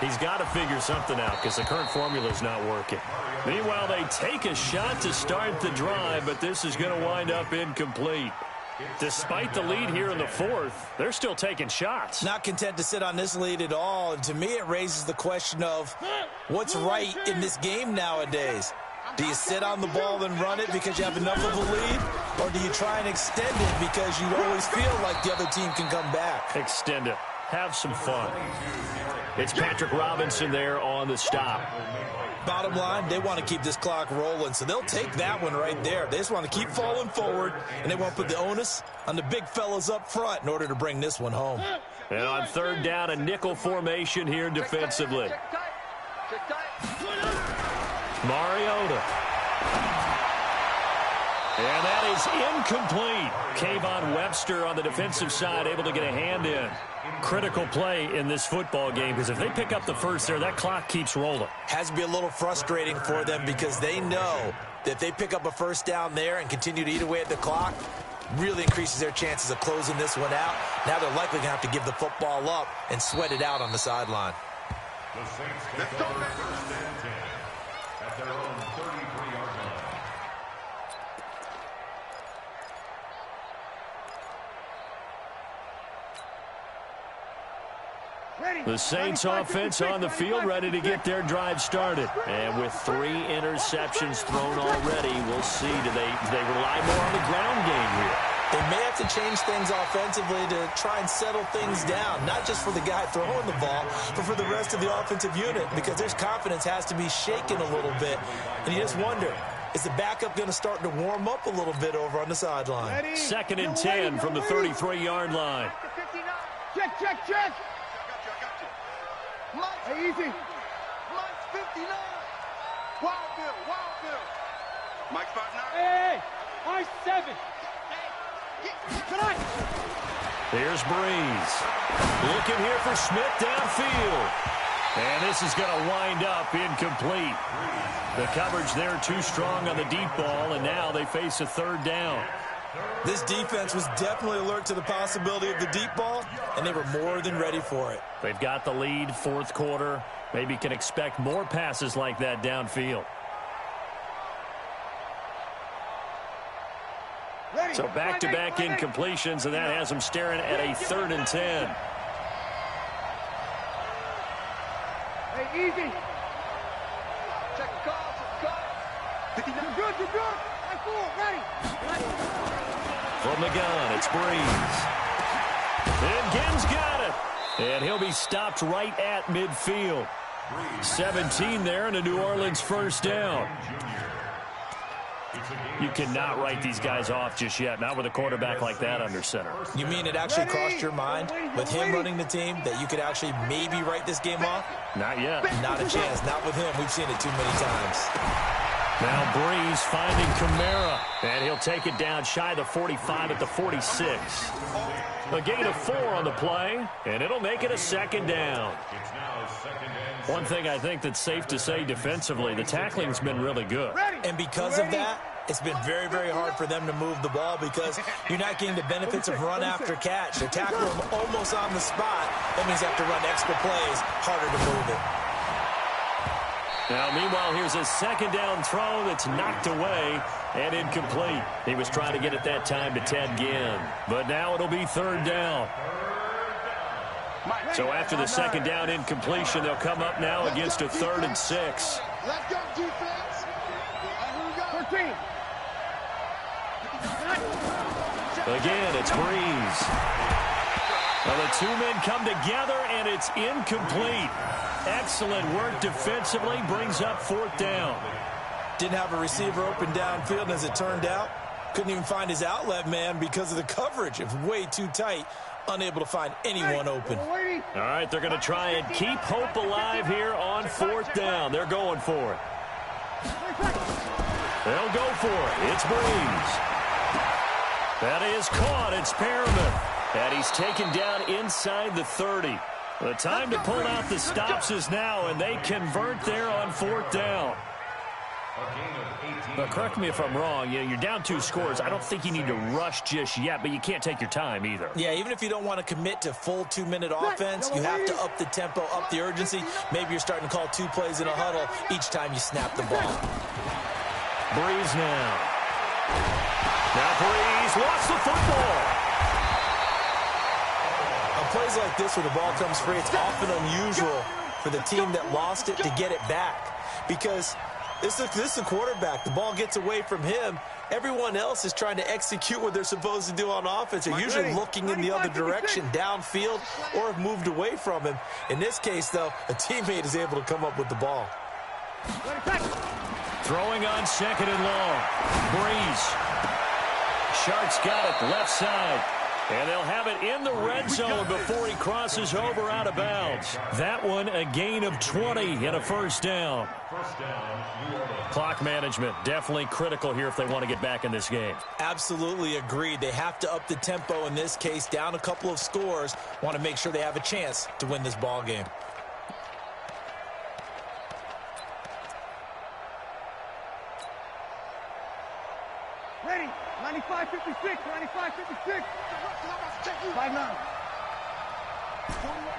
He's got to figure something out because the current formula is not working. Meanwhile, they take a shot to start the drive, but this is going to wind up incomplete. Despite the lead here in the 4th, they're still taking shots. Not content to sit on this lead at all, and to me it raises the question of what's right in this game nowadays. Do you sit on the ball and run it because you have enough of a lead? Or do you try and extend it because you always feel like the other team can come back? Extend it. Have some fun. It's Patrick Robinson there on the stop. Bottom line, they want to keep this clock rolling, so they'll take that one right there. They just want to keep falling forward, and they want to put the onus on the big fellas up front in order to bring this one home. And on third down, a nickel formation here defensively. Mariota. And that is incomplete. Kayvon Webster on the defensive side able to get a hand in. Critical play in this football game, because if they pick up the first there, that clock keeps rolling. Has to be a little frustrating for them because they know that if they pick up a first down there and continue to eat away at the clock, really increases their chances of closing this one out. Now they're likely going to have to give the football up and sweat it out on the sideline. The Saints take over first and 10 at their own 33-yard line. The Saints offense on the field, ready to get their drive started. And with 3 interceptions thrown already, we'll see. Do they rely more on the ground game here? They may have to change things offensively to try and settle things down, not just for the guy throwing the ball, but for the rest of the offensive unit, because their confidence has to be shaken a little bit. And you just wonder, is the backup going to start to warm up a little bit over on the sideline? 2nd and 10 from the 33-yard line. Check, check, check. Hey, easy. Mike's 59. Wild Bill. Mike's 59. Hey, Mike's 7. Tonight. Here's Breeze. Looking here for Smith downfield. And this is going to wind up incomplete. The coverage there too strong on the deep ball, and now they face a third down. This defense was definitely alert to the possibility of the deep ball, and they were more than ready for it. They've got the lead, fourth quarter. Maybe can expect more passes like that downfield. So back-to-back incompletions, and that has them staring at a 3rd and 10. Hey, easy. Check the call. You're good. That's cool. Ready. From the gun, it's Breeze. And Ginn's got it. And he'll be stopped right at midfield. 17 there, and a New Orleans first down. You cannot write these guys off just yet, not with a quarterback like that under center. You mean it actually crossed your mind with him running the team that you could actually maybe write this game off? Not yet. Not a chance. Not with him. We've seen it too many times. Now Breeze finding Kamara, and he'll take it down shy of the 45 at the 46. A gain of 4 on the play, and it'll make it a 2nd down. One thing I think that's safe to say defensively, the tackling's been really good. And because of that, it's been very, very hard for them to move the ball because you're not getting the benefits of run after catch. They're tackling them almost on the spot. That means they have to run extra plays, harder to move it. Now, meanwhile, here's a 2nd down throw that's knocked away and incomplete. He was trying to get it that time to Ted Ginn. But now it'll be 3rd down. So after the 2nd down incompletion, they'll come up now against a 3rd and 6. Let's go, defense. Here we go. 14. Again, it's Breeze. Well, the 2 men come together, and it's incomplete. Excellent work defensively, brings up 4th down. Didn't have a receiver open downfield, and as it turned out, couldn't even find his outlet man because of the coverage. It was way too tight, unable to find anyone open. All right, they're going to try and keep hope alive here on 4th down. They're going for it. They'll go for it. It's Breeze. That is caught. It's Perriman. And he's taken down inside the 30. The time to pull out the stops is now, and they convert there on 4th down. But correct me if I'm wrong. You're down 2 scores. I don't think you need to rush just yet, but you can't take your time either. Yeah, even if you don't want to commit to full 2-minute offense, you have to up the tempo, up the urgency. Maybe you're starting to call 2 plays in a huddle each time you snap the ball. Breeze now. Now Breeze lost the football. Plays like this where the ball comes free, it's often unusual for the team that lost it to get it back because this is a quarterback. The ball gets away from him, everyone else is trying to execute what they're supposed to do on offense. They're usually looking in the other direction, downfield, or have moved away from him. In this case, though, a teammate is able to come up with the ball. Throwing on second and long. Breeze. Sharks got it left side. And they'll have it in the red zone before he crosses over out of bounds. That one a gain of 20 and a first down. Clock management definitely critical here if they want to get back in this game. Absolutely agreed. They have to up the tempo in this case, down a couple of scores. Want to make sure they have a chance to win this ball game. Ready. 95-56. 95-56. 5-9. 41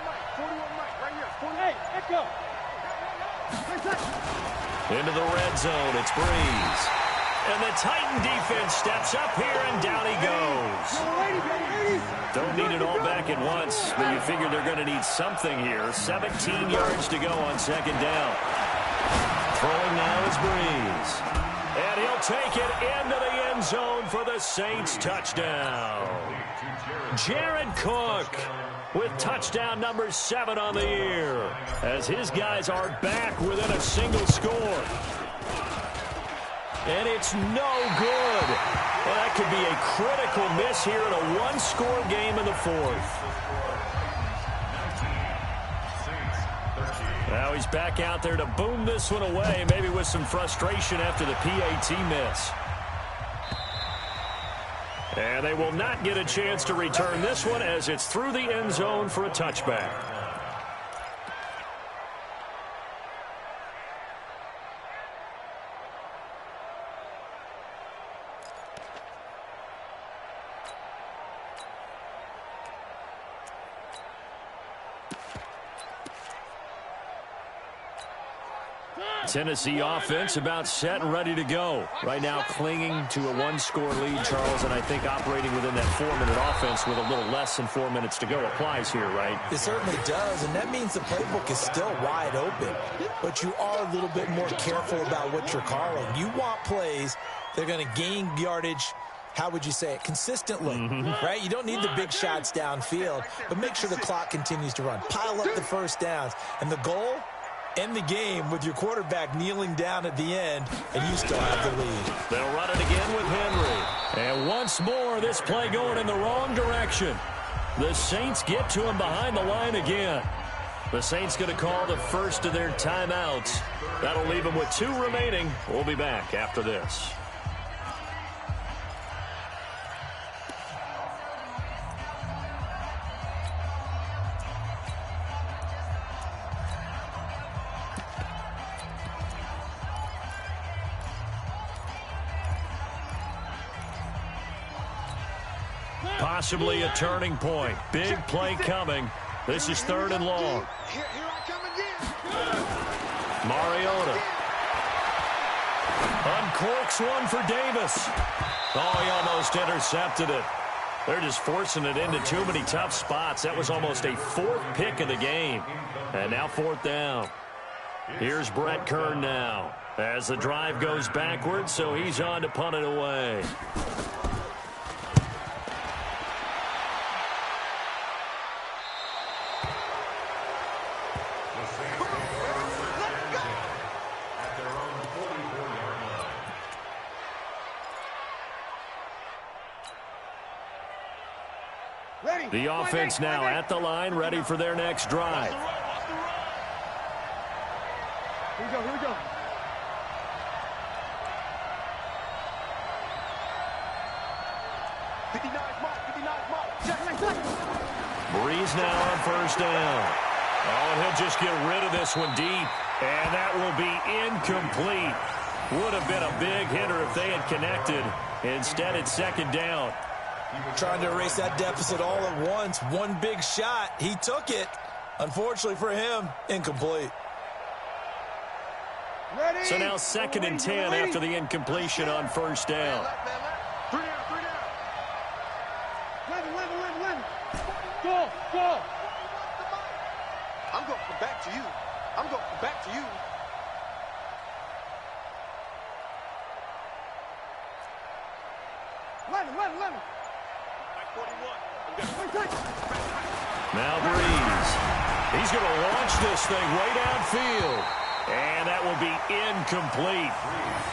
Mike. 41 Mike. Right here. 48. Echo. Into the red zone. It's Breeze. And the Titan defense steps up here, and down he goes. Don't need it all back at once, but you figure they're going to need something here. 17 yards to go on second down. Throwing now is Breeze. And he'll take it into the end zone for the Saints touchdown. Jared Cook with touchdown number 7 on the year, as his guys are back within a single score. And it's no good. Well, that could be a critical miss here in a one-score game in the fourth. Now he's back out there to boom this one away, maybe with some frustration after the PAT miss. And they will not get a chance to return this one as it's through the end zone for a touchback. Tennessee offense about set and ready to go. Right now clinging to a one-score lead, Charles, and I think operating within that 4-minute offense with a little less than 4 minutes to go applies here, right? It certainly does, and that means the playbook is still wide open. But you are a little bit more careful about what you're calling. You want plays that are going to gain yardage, how would you say it, consistently, right? You don't need the big shots downfield, but make sure the clock continues to run. Pile up the first downs, and the goal, end the game with your quarterback kneeling down at the end, and you still have the lead. They'll run it again with Henry. And once more, this play going in the wrong direction. The Saints get to him behind the line again. The Saints going to call the first of their timeouts. That'll leave them with 2 remaining. We'll be back after this. Possibly a turning point. Big play coming. This is 3rd and long. Here I come again. Mariota. Uncorks one for Davis. Oh, he almost intercepted it. They're just forcing it into too many tough spots. That was almost a 4th pick of the game. And now 4th down. Here's Brett Kern now as the drive goes backwards, so he's on to punt it away. The offense now at the line, ready for their next drive. Here we go, here we go. Breeze now on first down. Oh, and he'll just get rid of this one deep. And that will be incomplete. Would have been a big hitter if they had connected. Instead, it's 2nd down. Trying to erase that deficit all at once. One big shot. He took it. Unfortunately for him, incomplete. Ready? So now 2nd and 10 after the incompletion on first down. 3 down. 11. Go. I'm going to come back to you. Now Breeze. He's going to launch this thing way downfield. And that will be incomplete.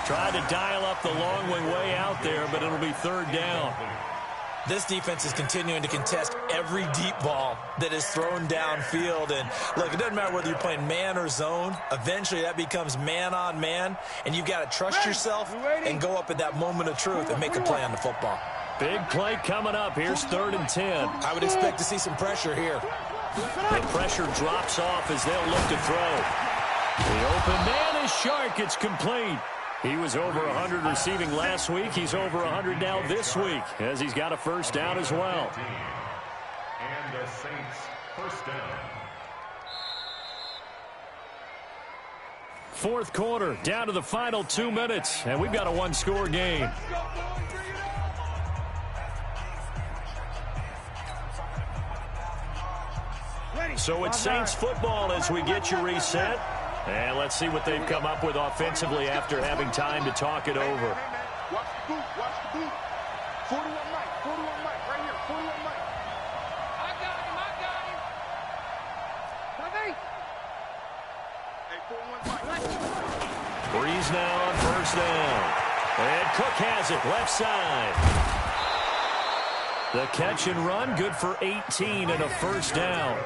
Tried to dial up the long way out there, but it'll be third down. This defense is continuing to contest every deep ball that is thrown downfield. And, look, it doesn't matter whether you're playing man or zone. Eventually, that becomes man-on-man, and you've got to trust yourself and go up at that moment of truth and make a play on the football. Big play coming up. Here's 3rd and 10. I would expect to see some pressure here. The pressure drops off as they'll look to throw. The open man is Shark. It's complete. He was over 100 receiving last week. He's over 100 now this week as he's got a first down as well. And the Saints first down. 4th quarter, down to the final 2 minutes, and we've got a one-score game. So it's Saints football as we get you reset. And let's see what they've come up with offensively after having time to talk it over. Watch the boot. Watch the boot. 41 Mike. 41 Mike. Right here. 41 Mike. I got him. Hey, 41 Mike. Breeze now on first down. And Cook has it left side. The catch and run good for 18 and a first down.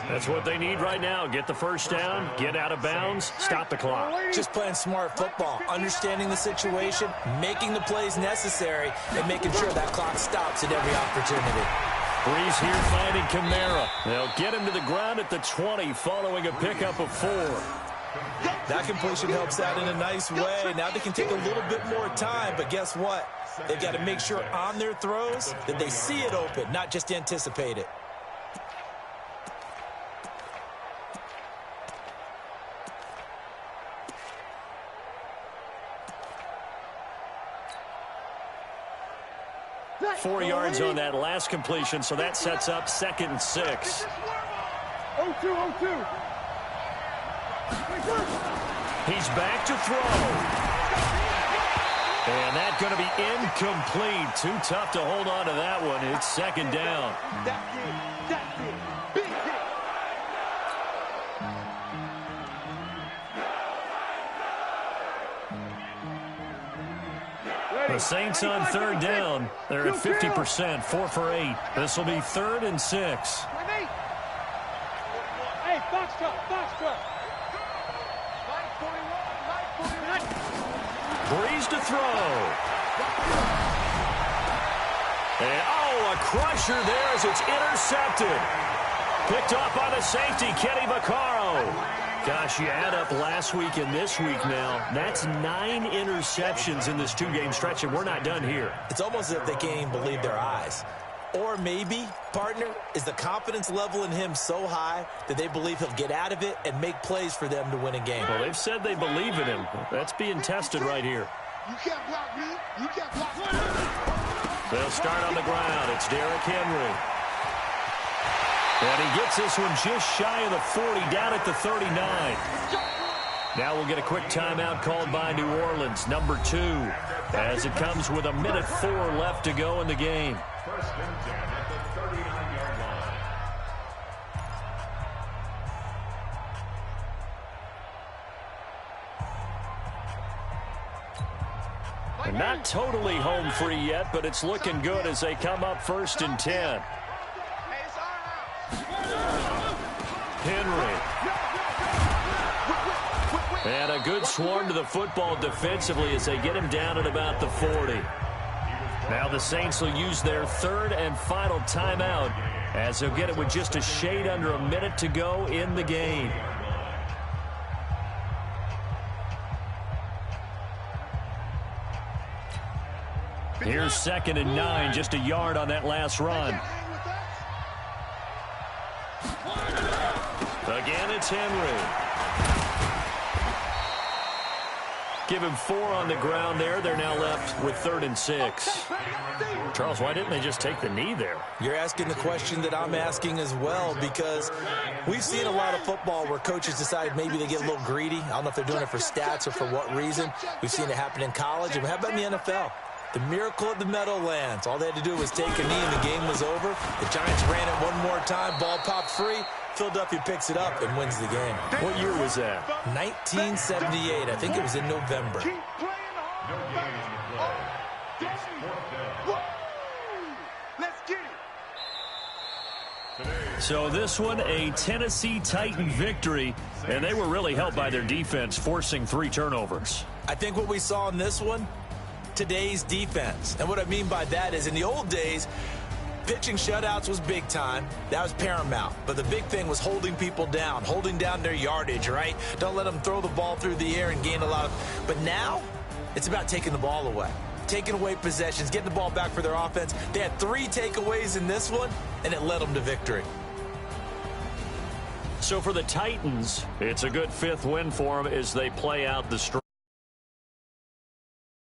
That's what they need right now. Get the first down, get out of bounds, stop the clock. Just playing smart football, understanding the situation, making the plays necessary, and making sure that clock stops at every opportunity. Breeze here finding Kamara. They'll get him to the ground at the 20 following a pickup of 4. That completion helps out in a nice way. Now they can take a little bit more time, but guess what? They've got to make sure on their throws that they see it open, not just anticipate it. Four yards on that last completion, so that sets up 2nd and 6. 0-2. He's back to throw. And that's going to be incomplete. Too tough to hold on to that one. It's 2nd down. Big hit. The Saints on 3rd down. They're at 50%, 4 for 8. This will be 3rd and 6. Hey, box truck. Breeze to throw. And, a crusher there as it's intercepted. Picked off by the safety, Kenny Vaccaro. Gosh, you add up last week and this week now, that's 9 interceptions in this 2-game stretch, and we're not done here. It's almost as if they can't even believe their eyes. Or maybe, partner, is the confidence level in him so high that they believe he'll get out of it and make plays for them to win a game. Well, they've said they believe in him. That's being tested right here. You can't block me. You can't block me. They'll start on the ground. It's Derrick Henry. And he gets this one just shy of the 40, down at the 39. Now we'll get a quick timeout called by New Orleans, number 2, as it comes with 1:04 left to go in the game. 1st and 10 at the 39-yard line. And not totally home free yet, but it's looking good as they come up 1st and 10. Henry. And a good swarm to the football defensively as they get him down at about the 40. Now the Saints will use their 3rd and final timeout as they'll get it with just a shade under a minute to go in the game. Here's 2nd and 9, just a yard on that last run. Again, it's Henry. Give him 4 on the ground there. They're now left with 3rd and 6. Charles, why didn't they just take the knee there? You're asking the question that I'm asking as well, because we've seen a lot of football where coaches decide maybe they get a little greedy. I don't know if they're doing it for stats or for what reason. We've seen it happen in college. And how about in the NFL? The miracle at the Meadowlands. All they had to do was take a knee and the game was over. The Giants ran it one more time. Ball popped free. Philadelphia picks it up and wins the game. What year was that? 1978. I think it was in November. Keep playing hard. No games in play. It's fourth down. Woo! Let's get it. So this one, a Tennessee Titan victory, and they were really helped by their defense, forcing 3 turnovers. I think what we saw in this one, today's defense. And what I mean by that is in the old days, pitching shutouts was big time. That was paramount. But the big thing was holding people down, holding down their yardage, right? Don't let them throw the ball through the air and gain a lot of... But now, it's about taking the ball away. Taking away possessions, getting the ball back for their offense. They had 3 takeaways in this one, and it led them to victory. So for the Titans, it's a good 5th win for them as they play out the stretch.